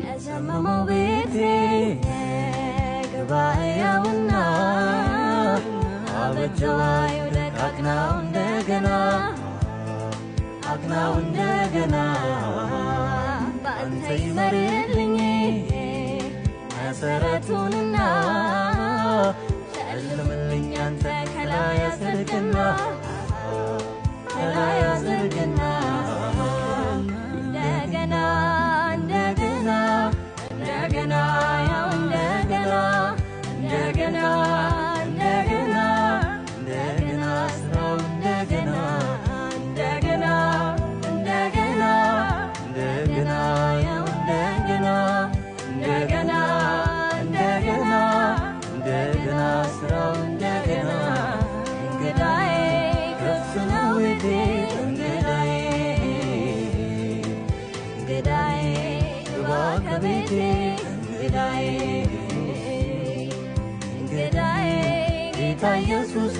የዘመመው ቤቴ ገባያውና አበጀዋይ ወደቃቅናው እንደገና አቅናው እንደገና ባንተ ይመርልኝ መሰረቱንና ሸልምልኝ አንተ ከላይ ያዝርግና እንደገና እንደገና እንደገና ያው እንደገና እንደገና እንደገና እንደገና ስራው እንደገና እንደገና እንደገና እንደገና ያው እንደገና እንደገና እንደገና እንደገና ስራው እንደገና እንግዳዬ ከፍ ነው ቤቴ እንግዳዬ እንግዳዬ ግባ ከቤቴ እንግዳዬ እንግዳዬ ጌታ ኢየሱሴ